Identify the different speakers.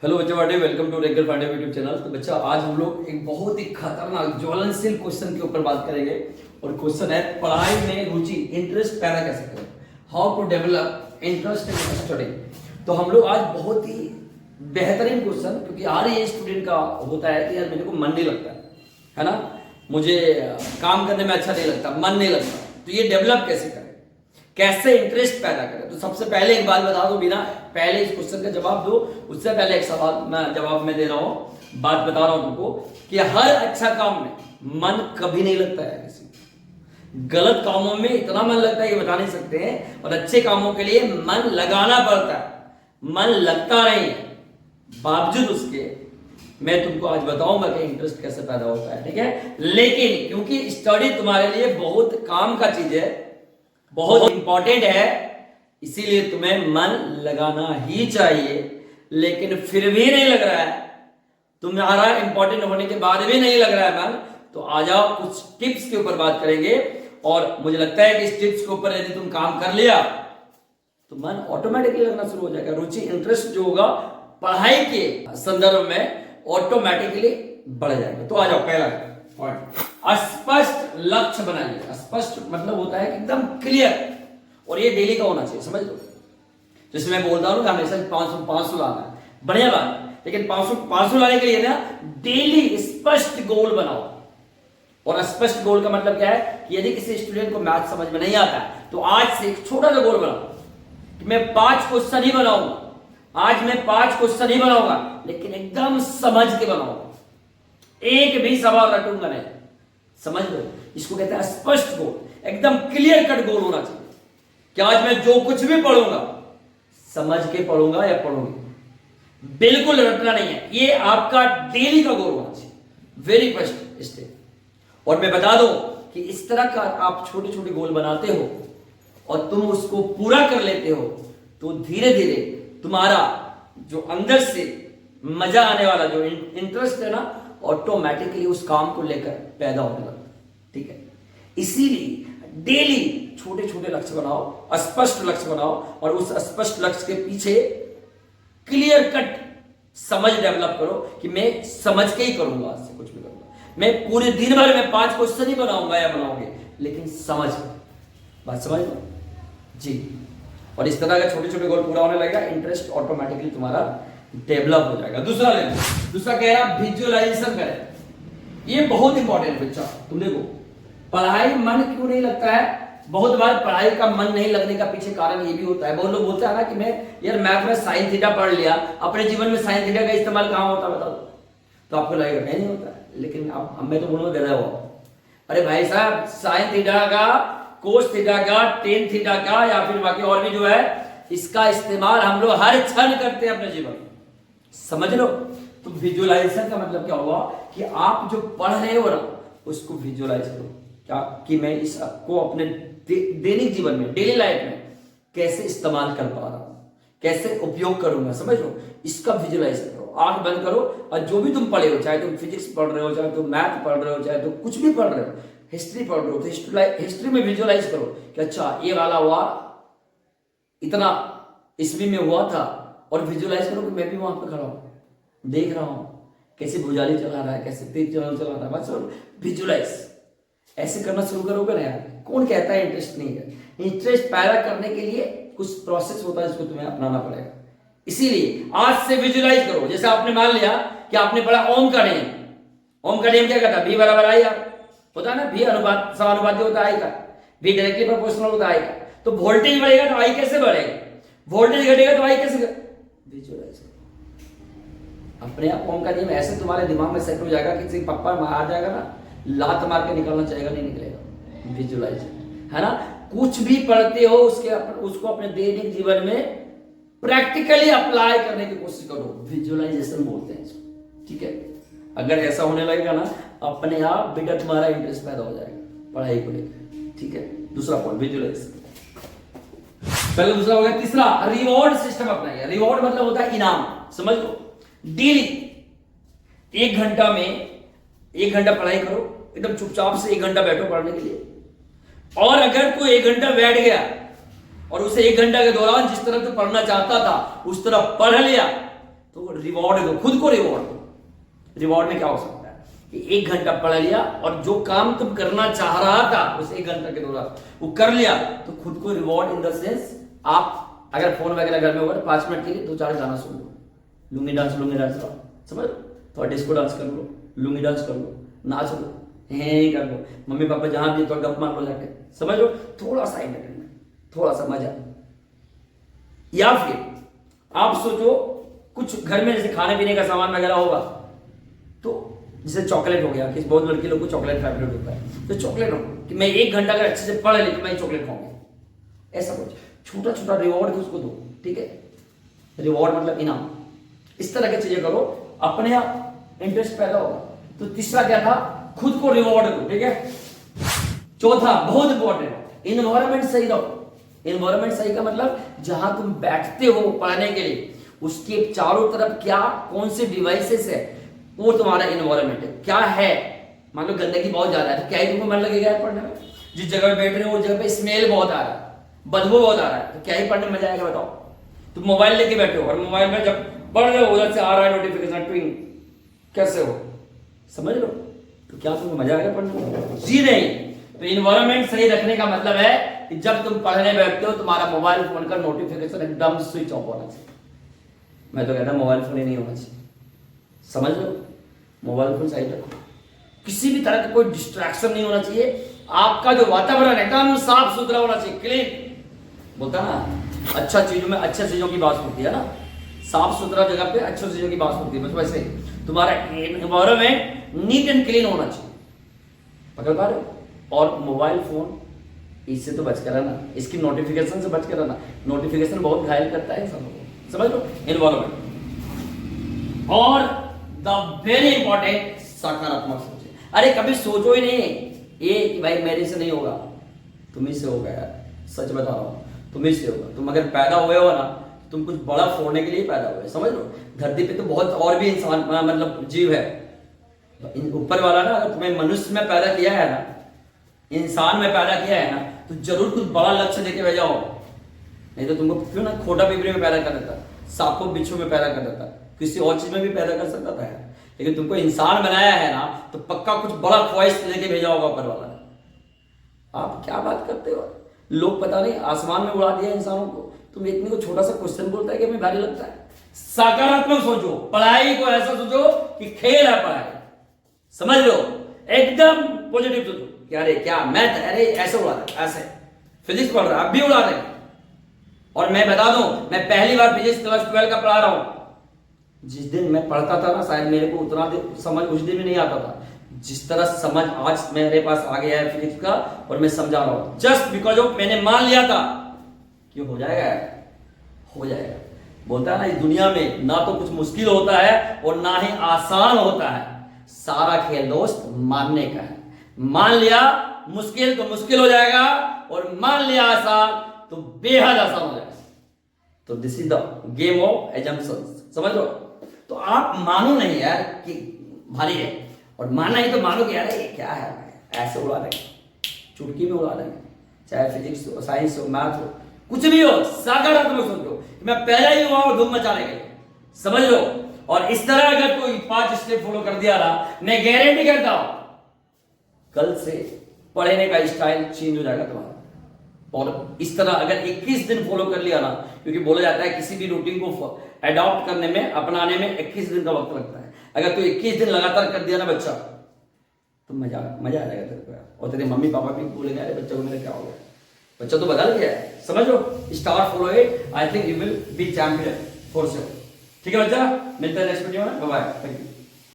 Speaker 1: Hello बच्चा वाटे, welcome to regular Pandey YouTube channel. तो बच्चा आज हम लोग एक बहुत ही खतरनाक ज्वलनशील क्वेश्चन के ऊपर बात करेंगे और क्वेश्चन है पढ़ाई में रुचि, इंटरेस्ट पैदा कैसे करें, how to develop interest in study. तो हम लोग आज बहुत ही बेहतरीन क्वेश्चन, क्योंकि हर ये स्टूडेंट का होता है कि यार मेरे को मन नहीं लगता है ना, मुझे काम करने में अच्छा नहीं लगता, मन नहीं लगता। तो ये डेवलप कैसे करें, कैसे इंटरेस्ट पैदा करें। तो सबसे पहले एक बात बता दो, बिना पहले इस क्वेश्चन का जवाब दो उससे पहले एक सवाल मैं जवाब में दे रहा हूं, बात बता रहा हूं तुमको कि हर अच्छा काम में मन कभी नहीं लगता है। किसी गलत कामों में इतना मन लगता है ये बता नहीं सकते हैं, और अच्छे कामों के लिए मन लगाना पड़ता है, मन लगता नहीं है। बावजूद उसके मैं तुमको आज बताऊंगा कि इंटरेस्ट कैसे पैदा होता है, ठीक है। लेकिन क्योंकि स्टडी तुम्हारे लिए बहुत काम का चीज है, बहुत इंपॉर्टेंट है, इसीलिए तुम्हें मन लगाना ही चाहिए। लेकिन फिर भी नहीं लग रहा है, तुम्हारा इंपॉर्टेंट होने के बाद भी नहीं लग रहा है मन, तो आ जाओ कुछ टिप्स के ऊपर बात करेंगे। और मुझे लगता है कि इस टिप्स के ऊपर यदि तुम काम कर लिया तो मन ऑटोमेटिकली लगना शुरू हो जाएगा। रुचि, इंटरेस्ट जो होगा पढ़ाई के संदर्भ में ऑटोमेटिकली बढ़ जाएगा। तो आ जाओ पहला पॉइंट, स्पष्ट लक्ष्य बनाइए। स्पष्ट मतलब होता है कि एकदम क्लियर, और ये डेली का होना चाहिए, समझ लो। जैसे मैं बोलता हूं कि हमेशा 500 लाना है, बढ़िया बात, लेकिन 500 लाने के लिए ना डेली स्पष्ट गोल बनाओ। और स्पष्ट गोल का मतलब क्या है कि यदि किसी स्टूडेंट को मैथ समझ में नहीं आता है तो आज से एक छोटा सा गोल बनाओ कि मैं 5 क्वेश्चन ही बनाऊंगा, आज मैं 5 क्वेश्चन ही बनाऊंगा, लेकिन एकदम समझ के बनाऊंगा, एक भी सवाल रटूंगा नहीं। समझ लो, इसको कहते हैं स्पष्ट गोल, एकदम क्लियर कट गोल होना चाहिए कि आज मैं जो कुछ भी पढ़ूंगा समझ के पढ़ूंगा या पढ़ूंगी, बिल्कुल रटना नहीं है। ये आपका डेली का गोल होना चाहिए, वेरी फर्स्ट स्टेप। और मैं बता दूं कि इस तरह का आप छोटे छोटे गोल बनाते हो और तुम उसको पूरा कर लेते हो तो धीरे धीरे तुम्हारा जो अंदर से मजा आने वाला जो इंटरेस्ट है ना, ऑटोमेटिकली उस काम को लेकर पैदा होने लगता है, ठीक है। इसीलिए डेली छोटे छोटे लक्ष्य बनाओ, स्पष्ट लक्ष्य बनाओ, और उस स्पष्ट लक्ष्य के पीछे क्लियर कट समझ डेवलप करो कि मैं समझ के ही करूंगा, आज से कुछ भी करूंगा, मैं पूरे दिन भर में 5 क्वेश्चन ही बनाऊंगा या बनाऊंगे, लेकिन समझ बात समझ लो जी। और इस तरह का छोटे छोटे गोल पूरा होने लगेगा, इंटरेस्ट ऑटोमेटिकली तुम्हारा डेवलप हो जाएगा। दूसरा कह रहा विजुअलाइजेशन करें। ये बहुत इंपॉर्टेंट है बच्चा। तुम देखो, पढ़ाई मन क्यों नहीं लगता है, बहुत बार पढ़ाई का मन नहीं लगने का पीछे कारण ये भी होता है। बहुत लोग बोलते हैं ना कि मैं यार मैथ में साइन थीटा पढ़ लिया, अपने जीवन में साइन थीटा का इस्तेमाल कहां होता है बताओ, तो आपको लगेगा नहीं होता है। लेकिन अब मैं तो बोलूंगा गधा हुआ, अरे भाई साहब, साइन थीटा का, कोस थीटा का, टेन थीटा का, या फिर बाकी और भी जो है, इसका इस्तेमाल हम लोग हर क्षण करते हैं अपने जीवन में, समझ लो। तो विजुअलाइजेशन का मतलब क्या हुआ कि आप जो पढ़ रहे हो ना उसको विजुअलाइज करो, क्या कि मैं इसको अपने दैनिक जीवन में, डेली लाइफ में कैसे इस्तेमाल कर पा रहा हूं, कैसे उपयोग करूंगा, समझ लो। इसका विजुअलाइज करो, आंख बंद करो, और जो भी तुम पढ़े हो, चाहे तुम फिजिक्स पढ़ रहे हो, चाहे तुम मैथ पढ़ रहे हो, चाहे तुम कुछ भी पढ़ रहे हो, हिस्ट्री पढ़ रहे हो, तो हिस्ट्री में विजुअलाइज करो कि अच्छा ये वाला हुआ इतना ईस्वी में हुआ था, और विजुअलाइज करो कि मैं भी वहां पर खड़ा हूं, देख रहा हूं कैसे भुजाली चला रहा है, कैसे तेज चला रहा है, बस विजुअलाइज ऐसे करना शुरू करोगे ना यार। कौन कहता है इंटरेस्ट नहीं है, इंटरेस्ट पैदा करने के लिए कुछ प्रोसेस होता है, जिसको तुम्हें अपनाना पड़ेगा। इसीलिए आज से विजुअलाइज करो। जैसे आपने मान लिया कि आपने पढ़ा ओम का नियम, ओम का नियम क्या कहता है, V बराबर I R होता है ना, V अनुपात समानुपाती होता है I का, V डायरेक्टली प्रोपोर्शनल होता है I का। तो वोल्टेज बढ़ेगा तो I कैसे बढ़ेगा, वोल्टेज घटेगा तो I कैसे, विजुअलाइज अपने आप। ओम का नियम ऐसे तुम्हारे दिमाग में सेट हो जाएगा कि पप्पा आ जाएगा ना, लात मार के निकलना चाहेगा, नहीं निकलेगा। विजुअलाइज है ना, कुछ भी पढ़ते हो उसको अपने दैनिक जीवन में प्रैक्टिकली अप्लाई करने की कोशिश करो, विजुअलाइजेशन बोलते हैं इसको, ठीक है। अगर ऐसा होने लगेगा ना, अपने आप बेटा तुम्हारा इंटरेस्ट पैदा हो जाएगा पढ़ाई को लेकर, ठीक है। दूसरा पॉइंट विजुअलाइजेशन, पहले दूसरा हो गया। तीसरा रिवॉर्ड सिस्टम अपनाइए। रिवॉर्ड मतलब होता है इनाम, समझ लो। डेली 1 घंटा में 1 घंटा पढ़ाई करो, एकदम चुपचाप से 1 घंटा बैठो पढ़ने के लिए। और अगर कोई 1 घंटा बैठ गया और उसे 1 घंटा के दौरान जिस तरह से पढ़ना चाहता था उस तरह पढ़ लिया, तो रिवॉर्ड दो, खुद को रिवॉर्ड दो। रिवॉर्ड में क्या हो सकता है कि 1 घंटा पढ़ लिया और जो काम तुम करना चाह रहा था उस 1 घंटा के दौरान वो कर लिया, तो खुद को रिवॉर्ड इन द सेंस, आप अगर फोन वगैरह घर में होगा 5 मिनट के लिए 2-4 गाना सुन लो, लुंगी डांस समझ लो, थोड़ा डिस्को डांस कर लो, लुंगी डांस कर लो, नाच लो, हे कर लो, मम्मी पापा जहां भी तो गप मार लो जाके, समझ लो, थोड़ा सा एंटरटेनमेंट, थोड़ा सा मजा। या फिर आप सोचो कुछ घर में जैसे खाने पीने का सामान वगैरह होगा, तो जैसे चॉकलेट हो गया, किसी बहुत लड़के लोग को चॉकलेट फेवरेट होता है, तो चॉकलेट हो कि मैं 1 घंटा अगर अच्छे से पढ़ ली तो मैं चॉकलेट खाऊंगा, ऐसा कुछ छोटा छोटा रिवॉर्ड उसको दो, ठीक है, रिवॉर्ड मतलब इनाम। इस तरह की चीजें करो, अपने आप इंटरेस्ट पैदा होगा। तो तीसरा क्या था, खुद को रिवॉर्ड दो, ठीक है। चौथा बहुत इंपॉर्टेंट, इन्वायरमेंट सही रहो। इन्वायरमेंट सही का मतलब जहां तुम बैठते हो पढ़ने के लिए उसके चारों तरफ क्या कौन से डिवाइसेस है, वो तुम्हारा इन्वायरमेंट है, क्या है। मान लो गंदगी बहुत ज्यादा है तो क्या ही तुमको मन लगेगा पढ़ने में। जिस जगह पे बैठ रहे हो उस जगह पे स्मेल बहुत आ रहा है, बदबू बहुत आ रहा है, तो क्या ही पढ़ने में मजा आएगा बताओ। तुम मोबाइल लेके बैठे हो और मोबाइल में जब पढ़ रहे हो उधर से आ रहा है नोटिफिकेशन, ट्विंग, कैसे हो, समझ लो, तो क्या तुम्हें मजा आएगा पढ़ने में? जी नहीं। तो इन्वायरमेंट सही रखने का मतलब है कि जब तुम पढ़ने बैठते हो तुम्हारा मोबाइल फोन का नोटिफिकेशन एकदम स्विच ऑफ होना चाहिए। मैं तो कहता मोबाइल फोन ही नहीं होना चाहिए, समझ लो, मोबाइल फोन सही रखो, किसी भी तरह का कोई डिस्ट्रैक्शन नहीं होना चाहिए। आपका जो वातावरण एकदम साफ सुथरा होना चाहिए, क्लीन, बोलता ना अच्छा चीजों में अच्छे चीजों की बात होती है ना, साफ सुथरा जगह पे अच्छी चीजों की बात होती है, बस वैसे तुम्हारा एनवायरनमेंट नीट एंड क्लीन होना चाहिए, पकड़ पा रहे हो। और मोबाइल फोन इससे तो बच कर रहना, इसकी नोटिफिकेशन से बच कर रहना, नोटिफिकेशन बहुत घायल करता है इंसानों को, समझ लो, एनवायरनमेंट। और द वेरी इंपॉर्टेंट, सकारात्मक सोचे। अरे कभी सोचो ही नहीं ये कि भाई मेरे से नहीं होगा, तुम्ही से होगा यार, सच बता रहा हूं, तुम्ही से होगा। तुम अगर पैदा हुए हो ना, तुम कुछ बड़ा फोड़ने के लिए पैदा हुए, समझ लो। धरती पे तो बहुत और भी इंसान मतलब जीव है, ऊपर वाला ना अगर तुम्हें मनुष्य में पैदा किया है ना, इंसान में पैदा किया है ना, तो जरूर कुछ बड़ा लक्ष्य देके भेजा हो, नहीं तो तुमको क्यों ना खोटा पिपरी में पैदा कर देता, सांपों बिच्छू में पैदा कर देता, किसी और चीज में भी पैदा कर सकता था, लेकिन तुमको इंसान बनाया है ना, तो पक्का कुछ बड़ा ख्वाहिश लेके भेजा होगा ऊपर वाला ने। आप क्या बात करते हो, लोग पता नहीं आसमान में उड़ा दिया इंसानों को, तुम इतने को छोटा सा क्वेश्चन बोलता है कि हमें भारी लगता है। सकारात्मक सोचो, पढ़ाई को ऐसा सोचो कि खेल है पढ़ाई, समझ लो, एकदम पॉजिटिव सोचो कि अरे क्या मैथ, अरे ऐसे उड़ा रहे, ऐसे फिजिक्स पढ़ रहा है, अब भी उड़ा रहे। और मैं बता दूं, मैं पहली बार फिजिक्स क्लास 12 का पढ़ा रहा हूं। जिस दिन मैं पढ़ता था ना, शायद मेरे को उतना समझ उस दिन में नहीं आता था, जिस तरह समझ आज मेरे पास आ गया है फिजिक्स का, और मैं समझा रहा हूं जस्ट बिकॉज ऑफ मैंने मान लिया था कि हो जाएगा, हो जाएगा। बोलता है ना, इस दुनिया में ना तो कुछ मुश्किल होता है और ना ही आसान होता है, सारा खेल दोस्त मानने का है। मान लिया मुश्किल तो मुश्किल हो जाएगा, और मान लिया आसान तो बेहद आसान हो जाएगा। तो this is the game of assumptions, समझ लो। तो आप मानो नहीं यार कि भारी है, और मानना ही तो मानो कि यार ये क्या है, ऐसे उड़ा देंगे, चुटकी में उड़ा देंगे, चाहे फिजिक्स हो, साइंस हो, मैथ हो, कुछ भी हो, सकारात्मक सोचो। मैं पहला ही हुआ और धूम मचाने के, समझ लो। और इस तरह अगर कोई 5 स्टेप फॉलो कर दिया ना, मैं गारंटी करता हूं कल से पढ़ने का स्टाइल चेंज हो जाएगा तुम्हारा। और इस तरह अगर 21 दिन फॉलो कर लिया ना, क्योंकि बोला जाता है किसी भी रूटीन को अडॉप्ट करने में, अपनाने में 21 दिन का वक्त लगता है। अगर तू 21 दिन लगातार कर दिया ना बच्चा, तो मजा आ जाएगा तेरे को, और तेरे मम्मी पापा भी बोलेंगे अरे बच्चा को मेरा क्या हो गया, बच्चा तो बदल गया है, समझ लो। Star follow it, I think you will be champion for sure. ठीक है बच्चा, मिलते हैं नेक्स्ट वीडियो में, बाय बाय, थैंक यू।